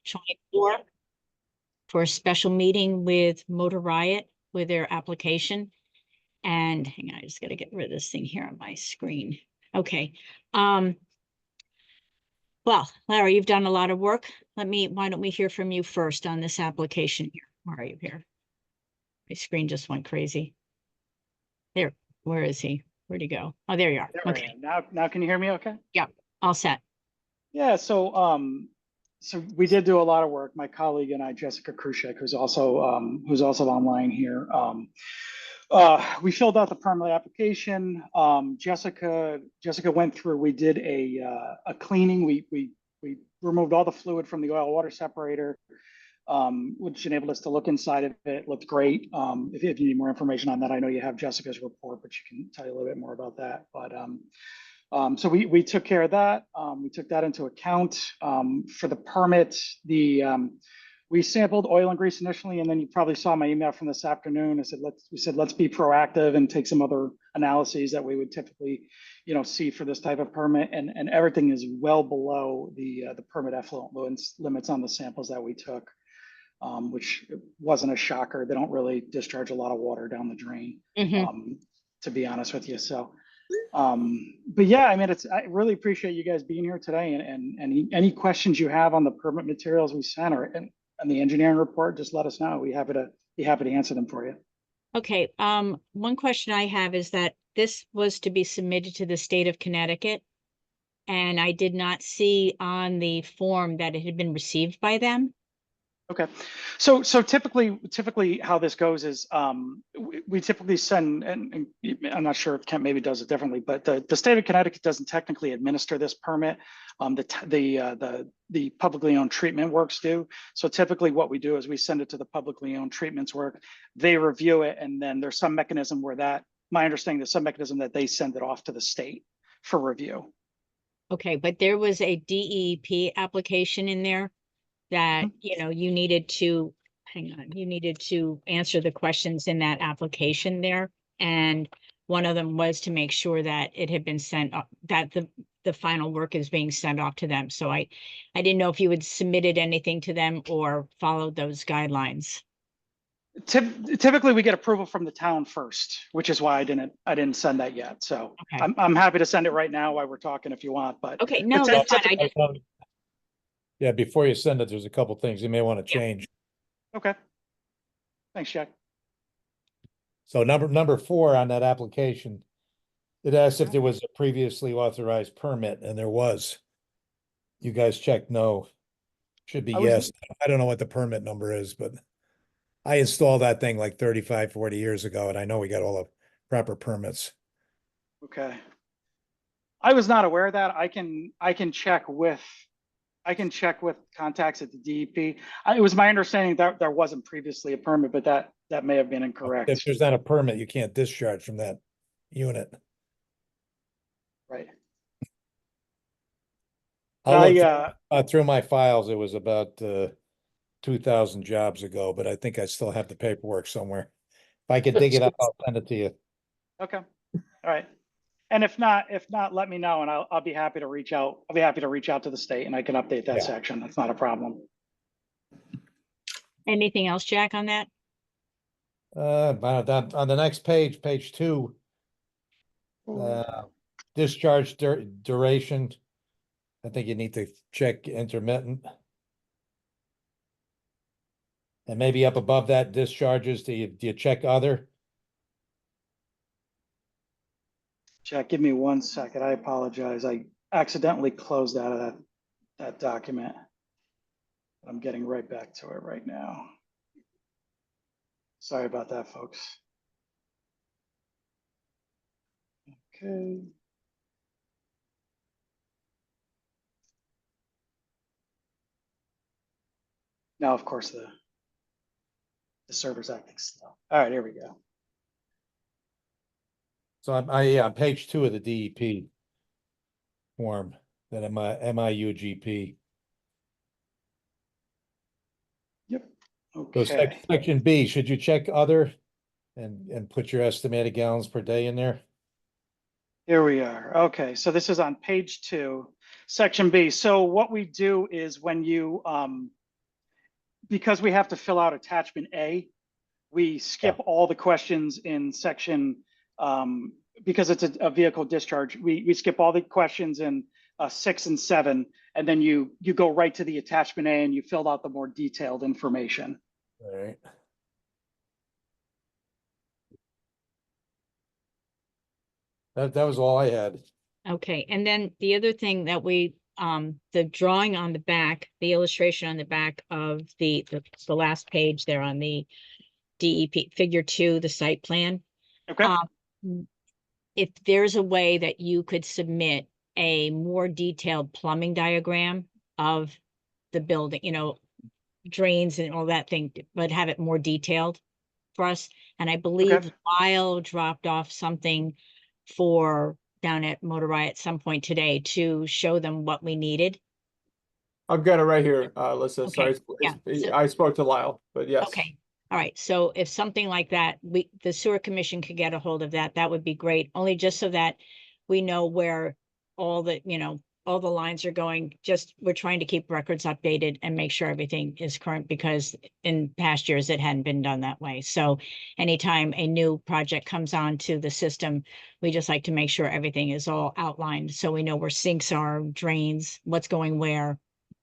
24 for a special meeting with Motor Riot with their application. And hang on, I just got to get rid of this thing here on my screen. Okay. Well, Larry, you've done a lot of work. Why don't we hear from you first on this application here? Where are you here? My screen just went crazy. There, where is he? Where'd he go? Oh, there you are. There Okay. now can you hear me okay? Yeah, all set. Yeah, so we did do a lot of work. My colleague and I, Jessica Krushek, who's also online here. We filled out the permit application. Jessica went through. We did a cleaning. We removed all the fluid from the oil water separator, which enabled us to look inside of it. Looked great. If you need more information on that, I know you have Jessica's report, but she can tell you a little bit more about that. But so we took care of that. We took that into account for the permit. We sampled oil and grease initially, and then you probably saw my email from this afternoon. We said let's be proactive and take some other analyses that we would typically, see for this type of permit, and everything is well below the permit effluent limits on the samples that we took, which wasn't a shocker. They don't really discharge a lot of water down the drain, to be honest with you. So. But yeah, I mean, I really appreciate you guys being here today, and any questions you have on the permit materials we sent and the engineering report, just let us know. We'd be happy to answer them for you. Okay. One question I have is that this was to be submitted to the state of Connecticut, and I did not see on the form that it had been received by them. Okay, so typically how this goes is we typically send, and I'm not sure if Kent maybe does it differently, but the state of Connecticut doesn't technically administer this permit. The publicly owned treatment works do. So typically what we do is we send it to the publicly owned treatments work. They review it, and then there's some mechanism my understanding, there's some mechanism that they send it off to the state for review. Okay, but there was a DEP application in there that, you needed to, you needed to answer the questions in that application there. And one of them was to make sure that it had been sent up, that the final work is being sent off to them. So I didn't know if you had submitted anything to them or followed those guidelines. Typically we get approval from the town first, which is why I didn't send that yet. So okay. I'm happy to send it right now while we're talking if you want, but okay, no, that's fine. Yeah, before you send it, there's a couple things you may want to change. Okay. Thanks, Jack. So number 4 on that application, it asks if there was a previously authorized permit, and there was. You guys checked no. Should be yes. I don't know what the permit number is, but I installed that thing like 35, 40 years ago, and I know we got all the proper permits. Okay. I was not aware of that. I can check with contacts at the DEP. It was my understanding that there wasn't previously a permit, but that may have been incorrect. If there's not a permit, you can't discharge from that unit. Right. I'll look through my files. It was about 2,000 jobs ago, but I think I still have the paperwork somewhere. If I could dig it up, I'll send it to you. Okay. All right. And if not, let me know, and I'll be happy to reach out. I'll be happy to reach out to the state, and I can update that section. That's not a problem. Anything else, Jack, on that? On the next page, page 2, discharge duration. I think you need to check intermittent. And maybe up above that, discharges, do you check other? Jack, give me 1 second. I apologize. I accidentally closed out of that document. I'm getting right back to it right now. Sorry about that, folks. Okay. Now, of course, the server's acting slow. All right, here we go. So on page 2 of the DEP form, that MIUGP. Yep. Okay. So section B, should you check other and put your estimated gallons per day in there? Here we are. Okay, so this is on page 2, section B. So what we do is when you because we have to fill out attachment A, we skip all the questions in section, because it's a vehicle discharge, we skip all the questions in 6 and 7, and then you go right to the attachment A and you filled out the more detailed information. All right. That was all I had. Okay, and then the other thing that we, the drawing on the back, the illustration on the back of the last page there on the DEP figure 2, the site plan. Okay. If there's a way that you could submit a more detailed plumbing diagram of the building, you know, drains and all that thing, but have it more detailed for us. And I believe Lyle dropped off something for down at Motorai at some point today to show them what we needed. I've got it right here, Alyssa. Sorry, yeah. I spoke to Lyle, but yes. Okay. All right. So if something like that, the sewer commission could get a hold of that, that would be great. Only just so that we know where all the, you know, all the lines are going. Just, we're trying to keep records updated and make sure everything is current, because in past years it hadn't been done that way. So anytime a new project comes on to the system, we just like to make sure everything is all outlined, so we know where sinks are, drains, what's going where,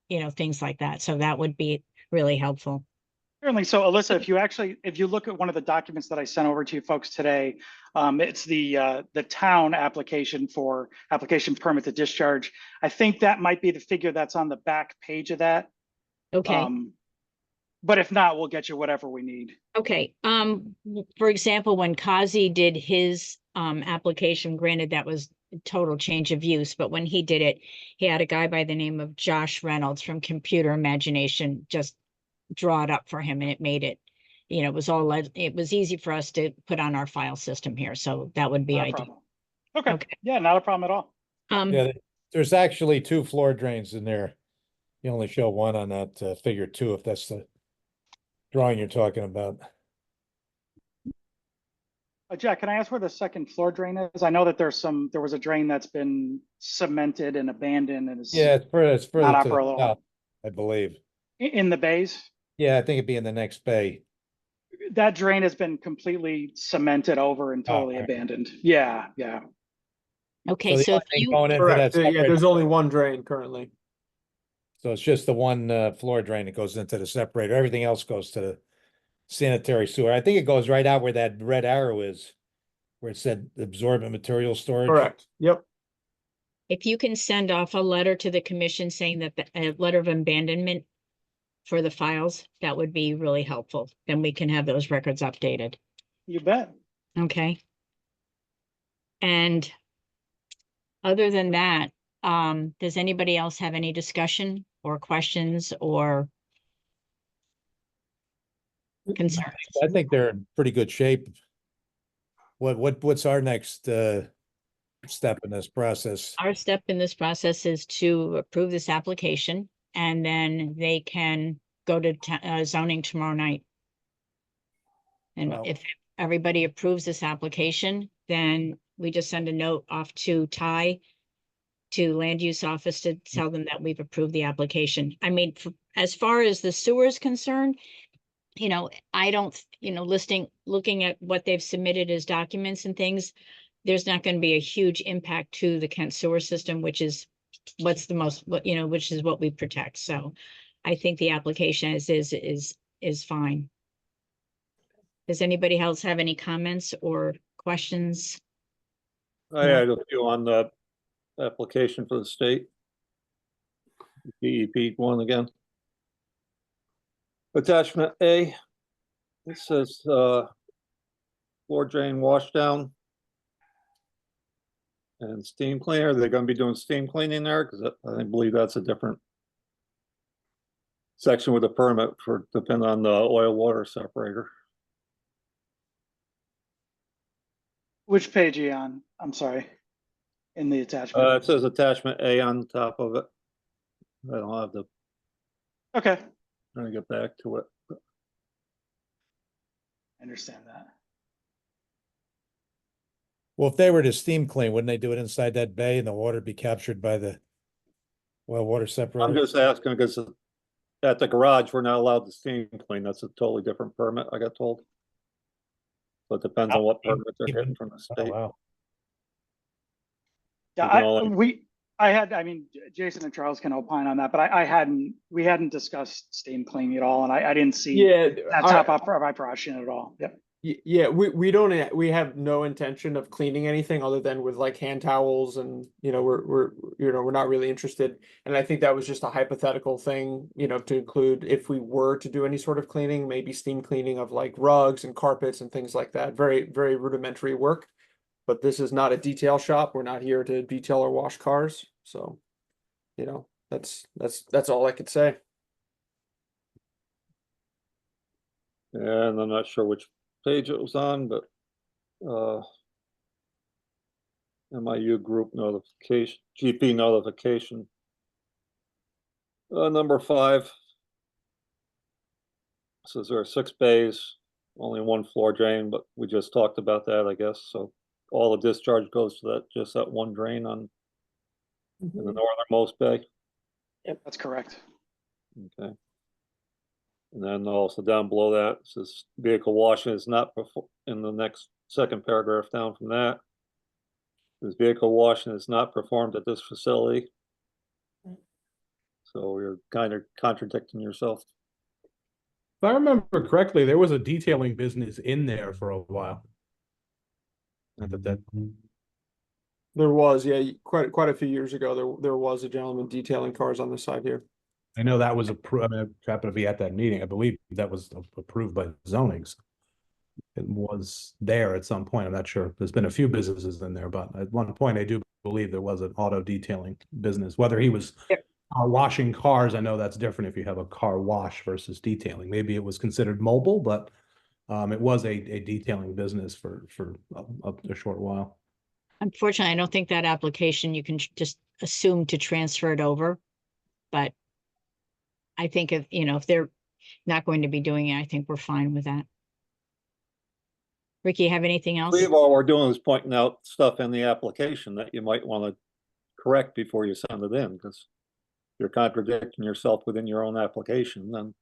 you know, things like that. So that would be really helpful. Certainly. So Alyssa, if you look at one of the documents that I sent over to you folks today, it's the town application permit to discharge. I think that might be the figure that's on the back page of that. Okay. But if not, we'll get you whatever we need. Okay. For example, when Kazi did his application, granted that was a total change of use, but when he did it, he had a guy by the name of Josh Reynolds from Computer Imagination just draw it up for him, and it made it, you know, it was easy for us to put on our file system here. So that would be Not a ideal. problem. Okay. Yeah, not a problem at all. Yeah, there's actually 2 floor drains in there. You only show one on that figure 2, if that's the drawing you're talking about. Jack, can I ask where the second floor drain is? I know that there was a drain that's been cemented and abandoned and is Yeah, it's further not to the operable south, I believe. in the bays. Yeah, I think it'd be in the next bay. That drain has been completely cemented over and totally okay. abandoned. Yeah, yeah. Okay, the so only if thing you, going into Correct. that Yeah, separate- there's only one drain currently. So it's just the one floor drain that goes into the separator. Everything else goes to the sanitary sewer. I think it goes right out where that red arrow is, where it said absorbent material storage. Correct. Yep. if you can send off a letter to the commission saying that a letter of abandonment for the files, that would be really helpful. Then we can have those records updated. You bet. Okay. And other than that, does anybody else have any discussion or questions or concerns? I think they're in pretty good shape. What's our next step in this process? Our step in this process is to approve this application, and then they can go to zoning tomorrow night. And Wow. if everybody approves this application, then we just send a note off to Ty, to land use office, to tell them that we've approved the application. I mean, as far as the sewer is concerned, you know, I don't, you know, looking at what they've submitted as documents and things, there's not going to be a huge impact to the Kent sewer system, which is what's the most, you know, which is what we protect. So I think the application is fine. Does anybody else have any comments or questions? I had a few on the application for the state. DEP one again. Attachment A, it says floor drain wash down and steam cleaner. They're gonna be doing steam cleaning there, because I believe that's a different section with a permit for, depending on the oil water separator. Which page are you on? I'm sorry. In the attachment. It says attachment A on top of it. I don't have the, Okay, trying to get back to it. I understand that. Well, if they were to steam clean, wouldn't they do it inside that bay and the water be captured by the well water I'm separator? just asking because at the garage, we're not allowed to steam clean. That's a totally different permit, I got told. So it depends on what permit they're getting from the Oh, state. wow. Yeah, You can only- I mean, Jason and Charles can opine on that, but we hadn't discussed steam cleaning at all, and I didn't see Yeah, that top up of my brushing at all. Yep. yeah, we don't, we have no intention of cleaning anything other than with like hand towels, and we're not really interested. And I think that was just a hypothetical thing, to include if we were to do any sort of cleaning, maybe steam cleaning of like rugs and carpets and things like that. Very, very rudimentary work. But this is not a detail shop. We're not here to detail or wash cars. So, that's all I could say. And I'm not sure which page it was on, but MIU group notification, GP notification. Number 5. Says there are 6 bays, only 1 floor drain, but we just talked about that, I guess. So all the discharge goes to just that 1 drain in the northernmost bay. That's correct. Okay. And then also down below that, it says vehicle washing is not in the next second paragraph down from that. This vehicle washing is not performed at this facility. So you're kind of contradicting yourself. If I remember correctly, there was a detailing business in there for a while. Not that There was, yeah, quite a few years ago, there was a gentleman detailing cars on the side here. I know that was approved. I mean, I happened to be at that meeting. I believe that was approved by zonings. It was there at some point. I'm not sure. There's been a few businesses in there, but at one point I do believe there was an auto detailing business. Whether he was washing cars, I know that's different if you have a car wash versus detailing. Maybe it was considered mobile, but it was a detailing business for a short while. Unfortunately, I don't think that application you can just assume to transfer it over. But I think if they're not going to be doing it, I think we're fine with that. Ricky, have anything I else? believe all we're doing is pointing out stuff in the application that you might want to correct before you send it in, because you're contradicting yourself within your own application, then.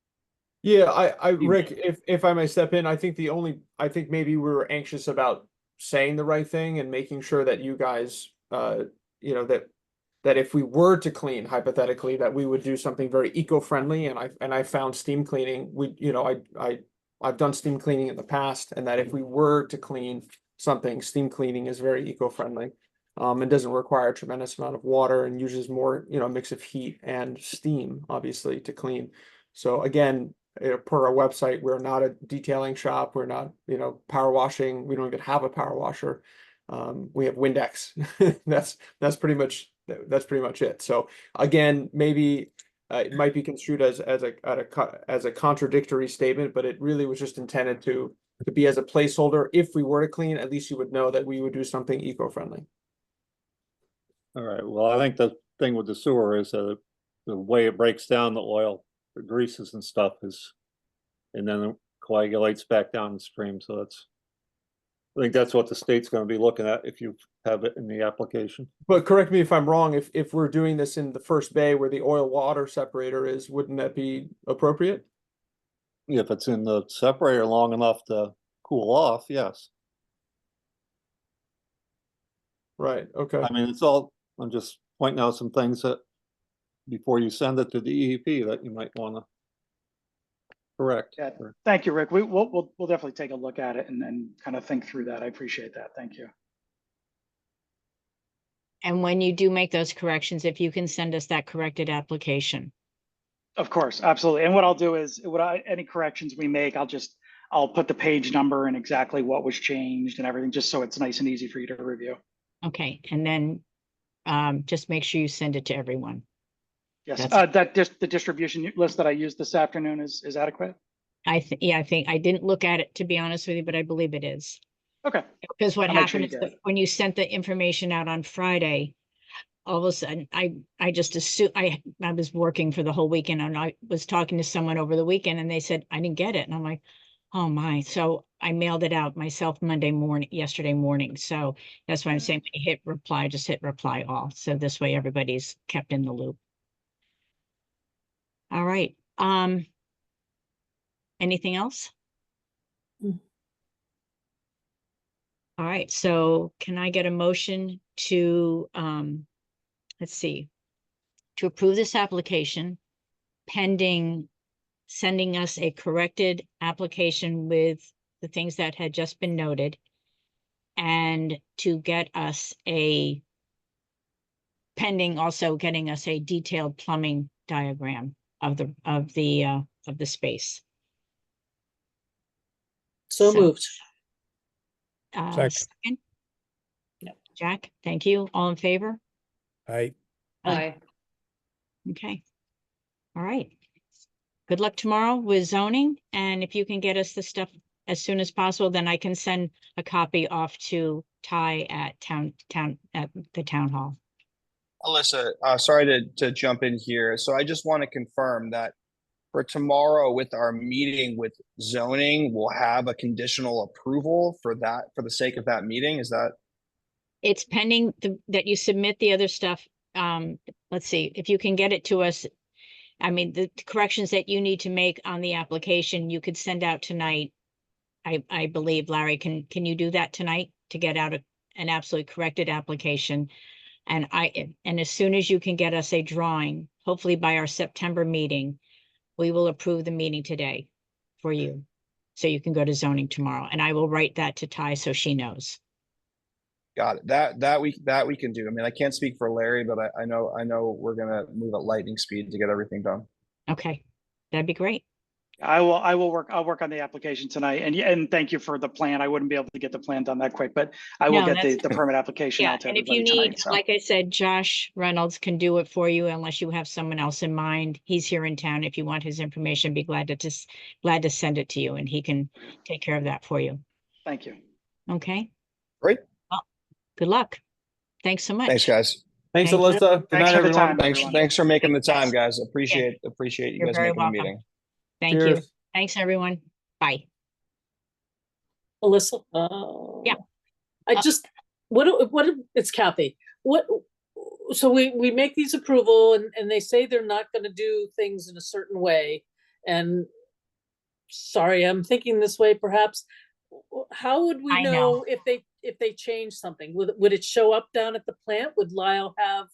Yeah, Rick, if I may step in, I think maybe we were anxious about saying the right thing and making sure that you guys, that if we were to clean hypothetically, that we would do something very eco-friendly. And I found steam cleaning. I've done steam cleaning in the past, and that if we were to clean something, steam cleaning is very eco-friendly. And doesn't require a tremendous amount of water and uses more, mix of heat and steam, obviously, to clean. So again, per our website, we're not a detailing shop. We're not, power washing. We don't even have a power washer. We have Windex. That's pretty much it. So again, maybe it might be construed as a contradictory statement, but it really was just intended to be as a placeholder. If we were to clean, at least you would know that we would do something eco-friendly. All right, well, I think the thing with the sewer is the way it breaks down the oil, the greases and stuff and then it coagulates back downstream. So I think that's what the state's going to be looking at if you have it in the application. But correct me if I'm wrong, if we're doing this in the first bay where the oil water separator is, wouldn't that be appropriate? If it's in the separator long enough to cool off, yes. Right, okay. I mean, I'm just pointing out some things that before you send it to the EEP that you might want to correct. Yeah. Thank you, Rick. We'll definitely take a look at it and kind of think through that. I appreciate that. Thank you. And when you do make those corrections, if you can send us that corrected application. Of course, absolutely. And what I'll do is any corrections we make, I'll put the page number and exactly what was changed and everything, just so it's nice and easy for you to review. Okay, and then just make sure you send it to everyone. Yes, the distribution list that I used this afternoon is adequate. I think I didn't look at it, to be honest with you, but I believe it is. Okay. Because what I'll make sure happened you is get that when you sent the information out on Friday, all of a sudden I just assumed I was working for the whole weekend, and I was talking to someone over the weekend and they said I didn't get it, and I'm like, oh my. So I mailed it out myself yesterday morning. So that's why I'm saying when you hit reply, just hit reply all. So this way everybody's kept in the loop. All right. Anything else? Mm. All right, so can I get a motion to, let's see, to approve this application pending sending us a corrected application with the things that had just been noted, and to get us a pending also getting us a detailed plumbing diagram of the space. So So- moved. Second. Second? Yep. Jack, thank you. All in favor? I, Aye. Okay. All right. Good luck tomorrow with zoning, and if you can get us the stuff as soon as possible, then I can send a copy off to Ty at at the town hall. Alyssa, sorry to jump in here. So I just want to confirm that for tomorrow with our meeting with zoning, we'll have a conditional approval for that, for the sake of that meeting. Is that? It's pending that you submit the other stuff. Let's see, if you can get it to us. I mean, the corrections that you need to make on the application, you could send out tonight. I believe, Larry, can you do that tonight to get out an absolutely corrected application? And as soon as you can get us a drawing, hopefully by our September meeting, we will approve the meeting today for you. So you can go to zoning tomorrow, and I will write that to Ty so she knows. Got it. That we can do. I mean, I can't speak for Larry, but I know we're gonna move at lightning speed to get everything done. Okay, that'd be great. I'll work on the application tonight, and thank you for the plan. I wouldn't be able to get the plan done that quick, but I will No, get that's- the permit application Yeah, out to and if you everybody need, tonight, so. like I said, Josh Reynolds can do it for you unless you have someone else in mind. He's here in town. If you want his information, be glad to send it to you, and he can take care of that for you. Thank you. Okay? Great. Well, good luck. Thanks so much. Thanks, guys. Thanks, Thank you. Alyssa. Good Thanks night, for the everyone. time, Thanks, everyone. thanks for making the time, Yes. guys. Appreciate you You're guys very making the welcome. meeting. Thank you. Cheers. Thanks, everyone. Bye. Alyssa? Yeah. It's Kathy. So we make these approval and they say they're not gonna do things in a certain way. And sorry, I'm thinking this way perhaps. How would we I know. know if they change something? Would it show up down at the plant? Would Lyle have,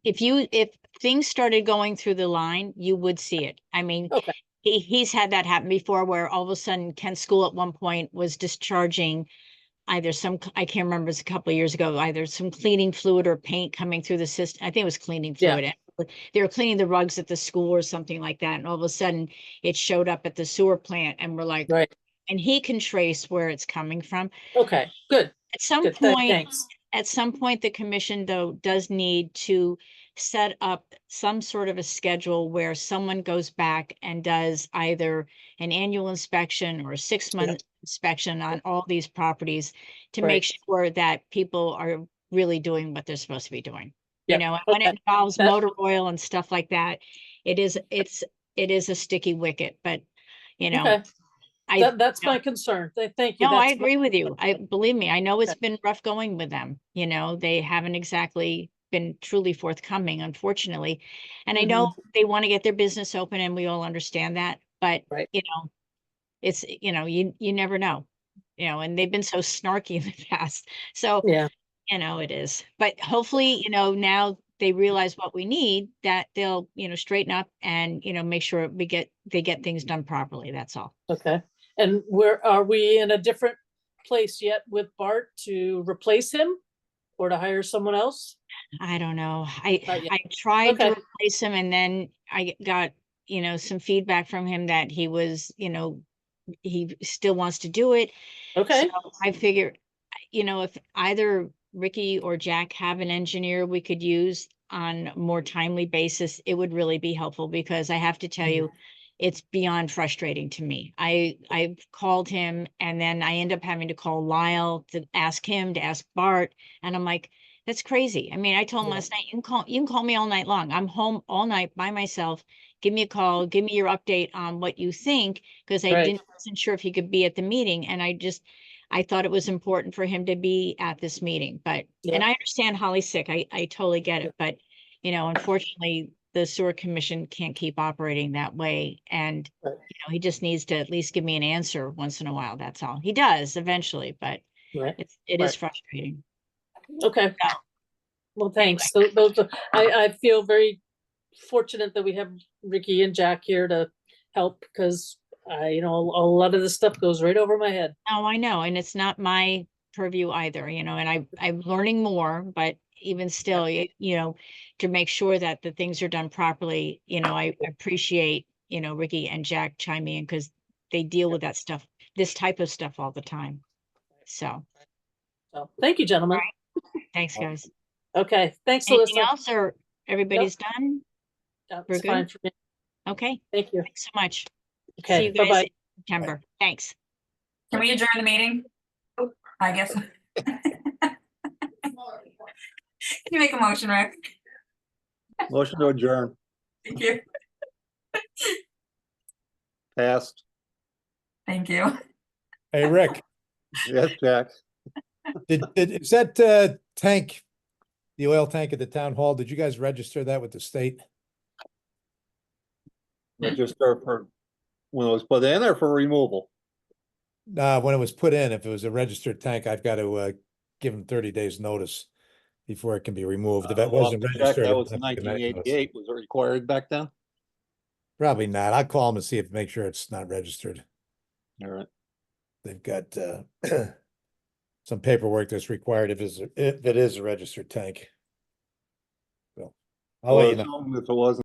If things started going through the line, you would see it. I mean, okay, he's had that happen before where all of a sudden Kent's school at one point was discharging either I can't remember, it was a couple of years ago, either some cleaning fluid or paint coming through the system. I think it was cleaning Yeah. fluid. They were cleaning the rugs at the school or something like that. And all of a sudden it showed up at the sewer plant, and we're like, right, and he can trace where it's coming from. okay, good, At some good, point, thanks. at some point, the commission, though, does need to set up some sort of a schedule where someone goes back and does either an annual inspection or a 6-month inspection on all these properties to make Right. sure that people are really doing what they're supposed to be doing. You Yep, know, and when it okay. involves That- motor oil and stuff like that, it is a sticky wicket, but you know, Okay, that's my concern. Thank you. no, I That's my- agree with you. Believe me, I know it's Okay. been rough going with them. You know, they haven't exactly been truly forthcoming, unfortunately. And I know they want to get their business open, and we all understand that, but Right. you know, it's, you know, you never know, you know, and they've been so snarky in the past. So, Yeah, you know, it is, but hopefully, you know, now they realize what we need, that they'll, you know, straighten up and, you know, make sure they get things done properly. That's all. okay. And are we in a different place yet with Bart to replace him or to hire someone else? I don't know. Not yet. I tried to Okay. replace him, and then I got, you know, some feedback from him that he was, you know, he still wants to do it. Okay, So I figured, you know, if either Ricky or Jack have an engineer we could use on a more timely basis, it would really be helpful, because I have to tell you, it's beyond frustrating to me. I called him, and then I end up having to call Lyle to ask him to ask Bart. And I'm like, that's crazy. I mean, I told him Yeah. last night, you can call me all night long. I'm home all night by myself. Give me a call, give me your update on what you think, because I Right. wasn't sure if he could be at the meeting. And I thought it was important for him to be at this meeting, but, Yeah. and I understand Holly's sick. I totally get it, but, you know, unfortunately, the sewer commission can't keep operating that way. And, Right. he just needs to at least give me an answer once in a while. That's all. He does eventually, but Right. it is Right. frustrating. Okay. So, Well, thanks. Those are, I feel very fortunate that we have Ricky and Jack here to help because a lot of this stuff goes right over my head. Oh, I know, and it's not my purview either, and I'm learning more, but even still, to make sure that the things are done properly, I appreciate, Ricky and Jack chiming in because they deal with that stuff, this type of stuff all the time. So, So, thank you, gentlemen. thanks, guys. Okay, thanks, Anything Alyssa. else or everybody's done? We're That's good? fine for me. Okay, Thank you. thanks so much. See Okay, you guys bye-bye. in September. Thanks. Can we adjourn the meeting? Oh, I guess. Can you make a motion, Rick? Motion to adjourn, Thank you. passed. Thank you. Hey, Rick, Yes, Jack. is that tank, the oil tank at the town hall, did you guys register that with the state? Register for when it was put in or for removal? When it was put in, if it was a registered tank, I've got to give them 30 days notice before it can be removed. If it Well, wasn't check, registered. that it was would have to be 1988. Was it required back then? Probably not. I'll call them and see if, make sure it's not registered. All right. They've got some paperwork that's required if it is a registered tank. So I'll let you know. If it wasn't